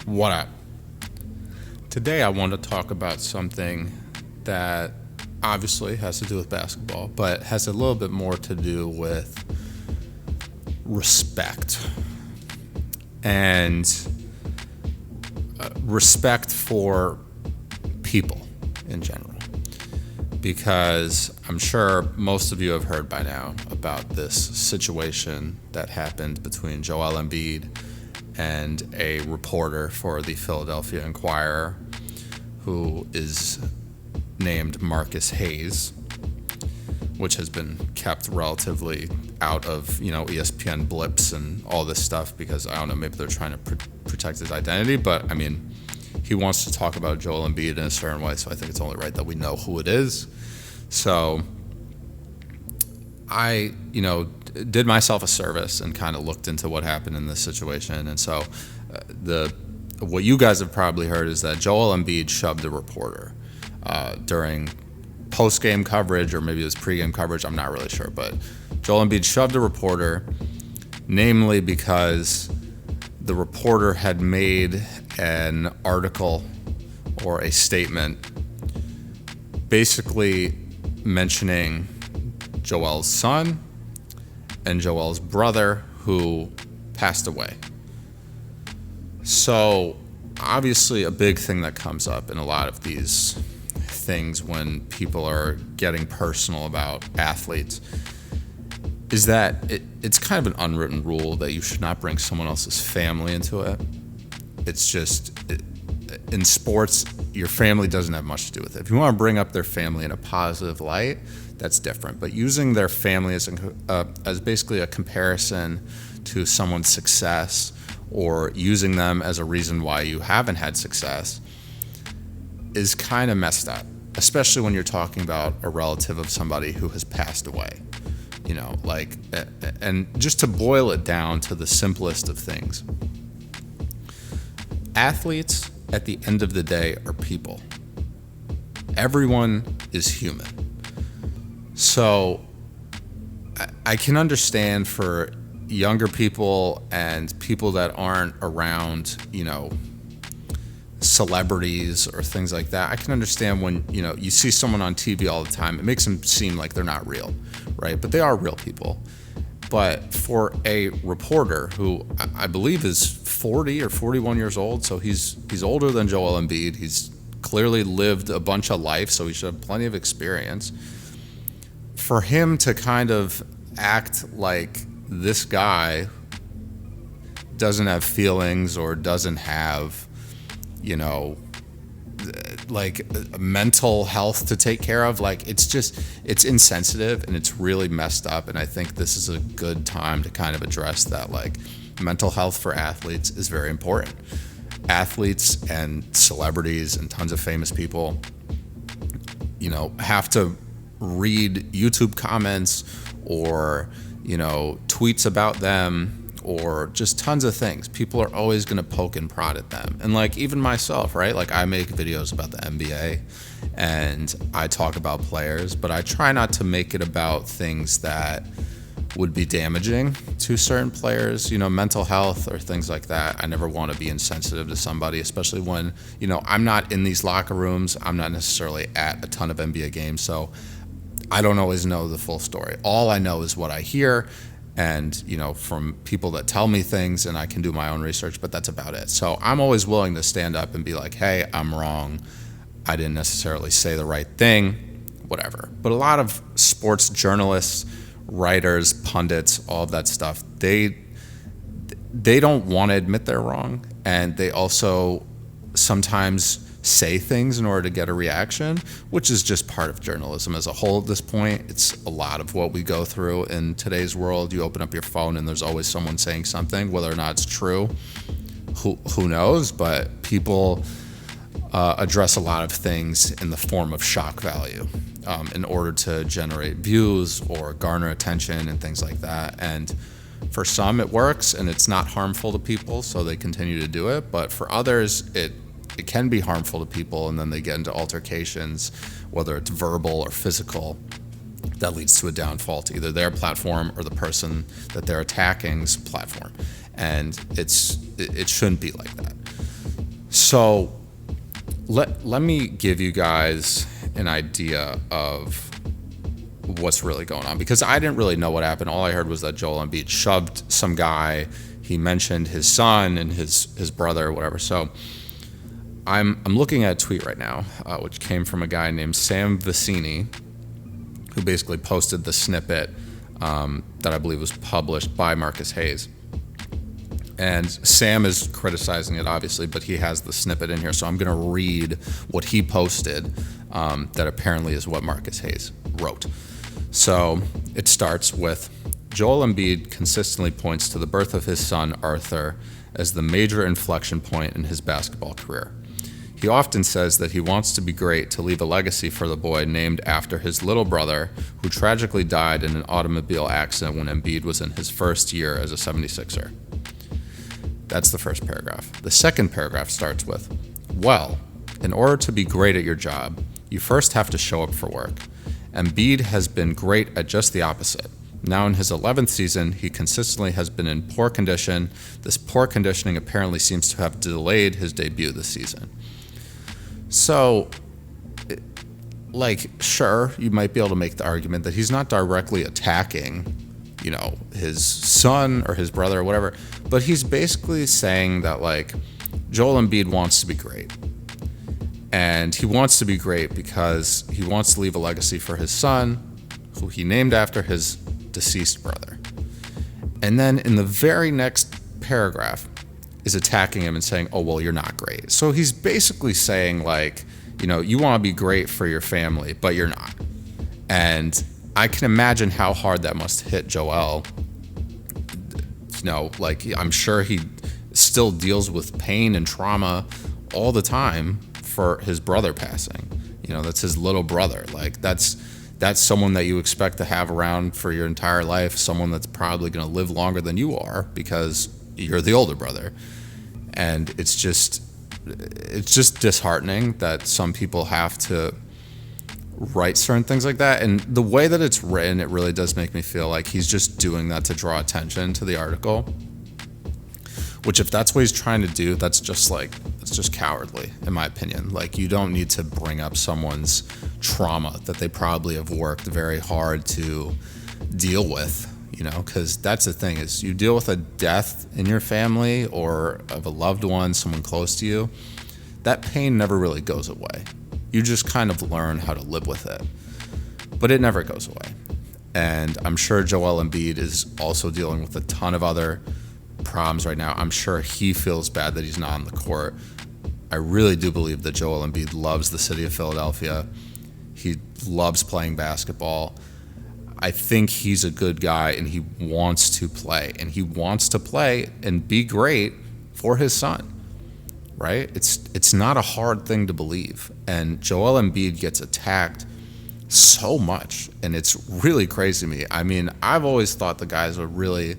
What up? Today I want to talk about something that obviously has to do with basketball, but has a little bit more to do with respect and respect for people in general. Because I'm sure most of you have heard by now about this situation that happened between Joel Embiid and a reporter for the Philadelphia Inquirer who is named Marcus Hayes, which has been kept relatively out of, ESPN blips and all this stuff because, I don't know, maybe they're trying to protect his identity, but I mean, he wants to talk about Joel Embiid in a certain way, so I think it's only right that we know who it is. So I, did myself a service and kind of looked into what happened in this situation. And so what you guys have probably heard is that Joel Embiid shoved a reporter during post-game coverage, or maybe it was pre-game coverage, I'm not really sure. But Joel Embiid shoved a reporter, namely because the reporter had made an article or a statement basically mentioning Joel's son and Joel's brother who passed away. So obviously a big thing that comes up in a lot of these things when people are getting personal about athletes is that it's kind of an unwritten rule that you should not bring someone else's family into it. It's just, in sports, your family doesn't have much to do with it. If you want to bring up their family in a positive light, that's different. But using their family as basically a comparison to someone's success, or using them as a reason why you haven't had success, is kind of messed up, especially when you're talking about a relative of somebody who has passed away. And just to boil it down to the simplest of things, athletes at the end of the day are people. Everyone is human. So I can understand for younger people and people that aren't around, celebrities or things like that. I can understand when, you see someone on TV all the time, it makes them seem like they're not real, right? But they are real people. But for a reporter who I believe is 40 or 41 years old, so he's older than Joel Embiid. He's clearly lived a bunch of life, so he should have plenty of experience. For him to kind of act like this guy doesn't have feelings or doesn't have, mental health to take care of, it's insensitive and it's really messed up. And I think this is a good time to kind of address that, mental health for athletes is very important. Athletes and celebrities and tons of famous people, have to read YouTube comments or, tweets about them, or just tons of things. People are always going to poke and prod at them. And even myself, right? I make videos about the NBA and I talk about players, but I try not to make it about things that would be damaging to certain players, mental health or things like that. I never want to be insensitive to somebody, especially when, I'm not in these locker rooms. I'm not necessarily at a ton of NBA games, so I don't always know the full story. All I know is what I hear and, from people that tell me things, and I can do my own research, but that's about it. So I'm always willing to stand up and be like, hey, I'm wrong. I didn't necessarily say the right thing, whatever. But a lot of sports journalists, writers, pundits, all of that stuff, they don't want to admit they're wrong. And they also sometimes say things in order to get a reaction, which is just part of journalism as a whole at this point. It's a lot of what we go through in today's world. You open up your phone and there's always someone saying something, whether or not it's true, who knows, but people address a lot of things in the form of shock value in order to generate views or garner attention and things like that. And for some it works and it's not harmful to people, so they continue to do it. But for others, it can be harmful to people, and then they get into altercations, whether it's verbal or physical, that leads to a downfall to either their platform or the person that they're attacking's platform. And it shouldn't be like that. So let me give you guys an idea of what's really going on, because I didn't really know what happened. All I heard was that Joel Embiid shoved some guy. He mentioned his son and his brother or whatever. So I'm looking at a tweet right now, which came from a guy named Sam Vicini, who basically posted the snippet that I believe was published by Marcus Hayes. And Sam is criticizing it, obviously, but he has the snippet in here. So I'm going to read what he posted that apparently is what Marcus Hayes wrote. So it starts with, Joel Embiid consistently points to the birth of his son, Arthur, as the major inflection point in his basketball career. He often says that he wants to be great to leave a legacy for the boy named after his little brother, who tragically died in an automobile accident when Embiid was in his first year as a 76er. That's the first paragraph. The second paragraph starts with, well, in order to be great at your job, you first have to show up for work. Embiid has been great at just the opposite. Now in his 11th season, he consistently has been in poor condition. This poor conditioning apparently seems to have delayed his debut this season. So, sure, you might be able to make the argument that he's not directly attacking, his son or his brother or whatever, but he's basically saying that, Joel Embiid wants to be great. And he wants to be great because he wants to leave a legacy for his son, who he named after his deceased brother. And then in the very next paragraph is attacking him and saying, oh, well, you're not great. So he's basically saying, you want to be great for your family, but you're not. And I can imagine how hard that must hit Joel. I'm sure he still deals with pain and trauma all the time for his brother passing. That's his little brother. That's someone that you expect to have around for your entire life, someone that's probably going to live longer than you are because you're the older brother. And it's just disheartening that some people have to write certain things like that. And the way that it's written, it really does make me feel like he's just doing that to draw attention to the article, which, if that's what he's trying to do, that's just cowardly, in my opinion. You don't need to bring up someone's trauma that they probably have worked very hard to deal with, because that's the thing, is you deal with a death in your family or of a loved one, someone close to you, that pain never really goes away. You just kind of learn how to live with it, but it never goes away. And I'm sure Joel Embiid is also dealing with a ton of other problems right now. I'm sure he feels bad that he's not on the court. I really do believe that Joel Embiid loves the city of Philadelphia. He loves playing basketball. I think he's a good guy, and he wants to play. And he wants to play and be great for his son, right? It's not a hard thing to believe. And Joel Embiid gets attacked so much, and it's really crazy to me. I mean, I've always thought the guy's a really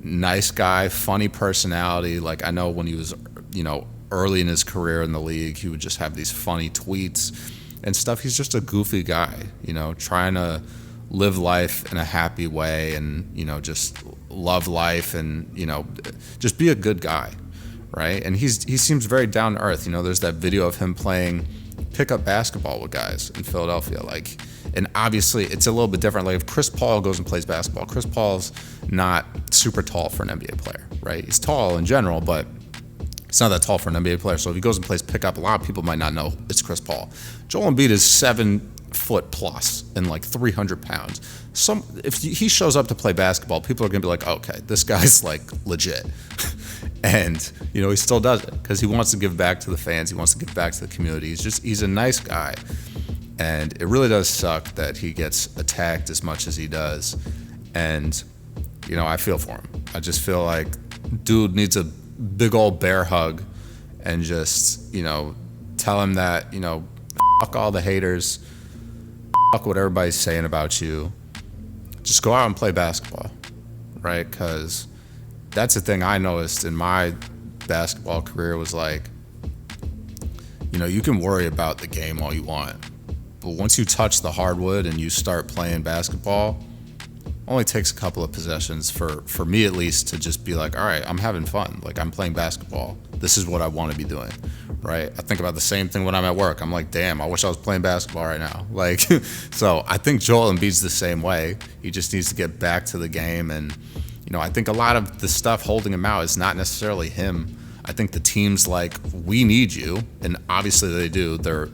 nice guy, funny personality. I know when he was, early in his career in the league, he would just have these funny tweets and stuff. He's just a goofy guy, trying to live life in a happy way and, just love life and, just be a good guy, right? And he seems very down to earth. There's that video of him playing pickup basketball with guys in Philadelphia. And obviously it's a little bit different. If Chris Paul goes and plays basketball, Chris Paul's not super tall for an NBA player, right? He's tall in general, but he's not that tall for an NBA player. So if he goes and plays pickup, a lot of people might not know it's Chris Paul. Joel Embiid is 7 foot plus and 300 pounds. If he shows up to play basketball, people are gonna be like, okay, this guy's legit. And he still does it because he wants to give back to the fans. He wants to give back to the community. He's a nice guy. And it really does suck that he gets attacked as much as he does. And, I feel for him. I just feel like dude needs a big old bear hug and just, tell him that, fuck all the haters, fuck what everybody's saying about you. Just go out and play basketball, right? Because that's the thing I noticed in my basketball career was you can worry about the game all you want. But once you touch the hardwood and you start playing basketball, it only takes a couple of possessions for me at least to just be all right, I'm having fun. I'm playing basketball. this is what I want to be doing, right? I think about the same thing when I'm at work. I'm like, damn, I wish I was playing basketball right now. Like, so I think Joel Embiid's the same way. He just needs to get back to the game. And, I think a lot of the stuff holding him out is not necessarily him. I think the team's like, we need you. And obviously they do. They're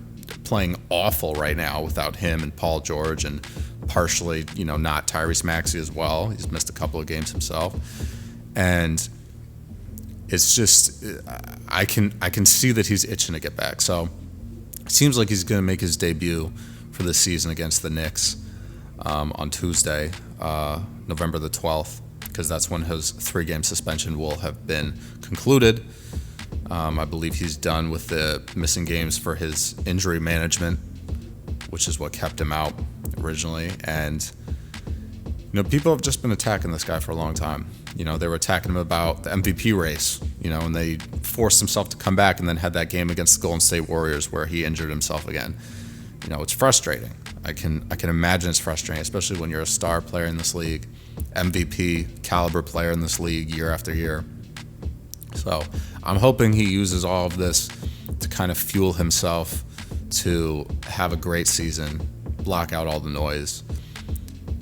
playing awful right now without him and Paul George, and partially, not Tyrese Maxey as well. He's missed a couple of games himself. And it's just, I can see that he's itching to get back. So it seems like he's going to make his debut for the season against the Knicks on Tuesday, November the 12th, because that's when his 3-game suspension will have been concluded. I believe he's done with the missing games for his injury management, which is what kept him out originally. And, people have just been attacking this guy for a long time. They were attacking him about the MVP race, and they forced himself to come back and then had that game against the Golden State Warriors where he injured himself again. It's frustrating. I can imagine it's frustrating, especially when you're a star player in this league, MVP caliber player in this league year after year. So I'm hoping he uses all of this to kind of fuel himself to have a great season, block out all the noise,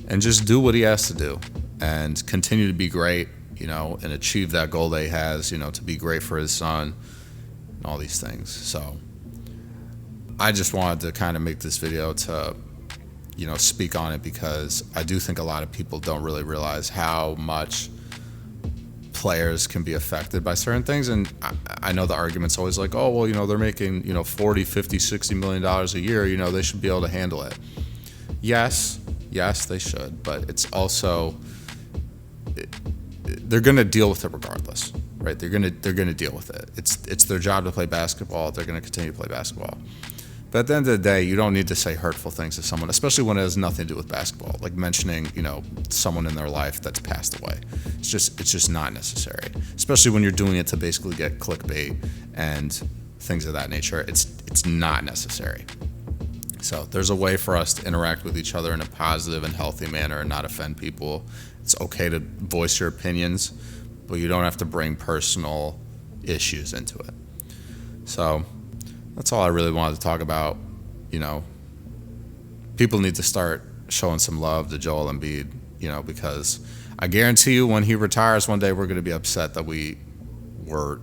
and just do what he has to do and continue to be great, and achieve that goal that he has, to be great for his son and all these things. So I just wanted to kind of make this video to, speak on it, because I do think a lot of people don't really realize how much players can be affected by certain things. And I know the argument's always like, oh, well, they're making, 40, 50, 60 million dollars a year, they should be able to handle it. Yes, they should, but it's also, they're going to deal with it regardless, right? They're going to deal with it. It's their job to play basketball. They're going to continue to play basketball. But at the end of the day, you don't need to say hurtful things to someone, especially when it has nothing to do with basketball, like mentioning, someone in their life that's passed away. It's just not necessary, especially when you're doing it to basically get clickbait and things of that nature. It's not necessary. So there's a way for us to interact with each other in a positive and healthy manner and not offend people. It's okay to voice your opinions, but you don't have to bring personal issues into it. So that's all I really wanted to talk about. People need to start showing some love to Joel Embiid, because I guarantee you when he retires one day, we're going to be upset that we were,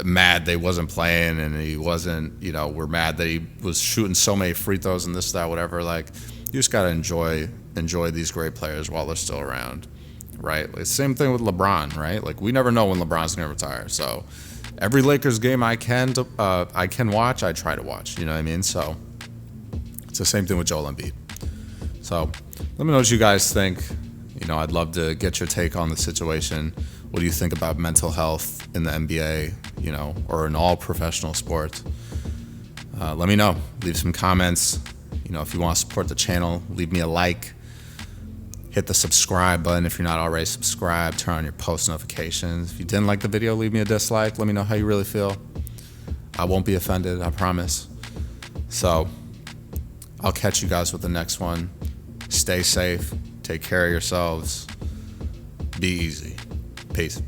mad that he wasn't playing and he wasn't, we're mad that he was shooting so many free throws and this, that, whatever. Like, you just got to enjoy these great players while they're still around, right? Like, same thing with LeBron, right? Like, we never know when LeBron's going to retire. So every Lakers game I can watch, I try to watch, you know what I mean? So it's the same thing with Joel Embiid. So let me know what you guys think. I'd love to get your take on the situation. What do you think about mental health in the NBA, or in all professional sports? Let me know. Leave some comments. If you want to support the channel, leave me a like. Hit the subscribe button if you're not already subscribed. Turn on your post notifications. If you didn't like the video, leave me a dislike. Let me know how you really feel. I won't be offended, I promise. So I'll catch you guys with the next one. Stay safe. Take care of yourselves. Be easy. Peace.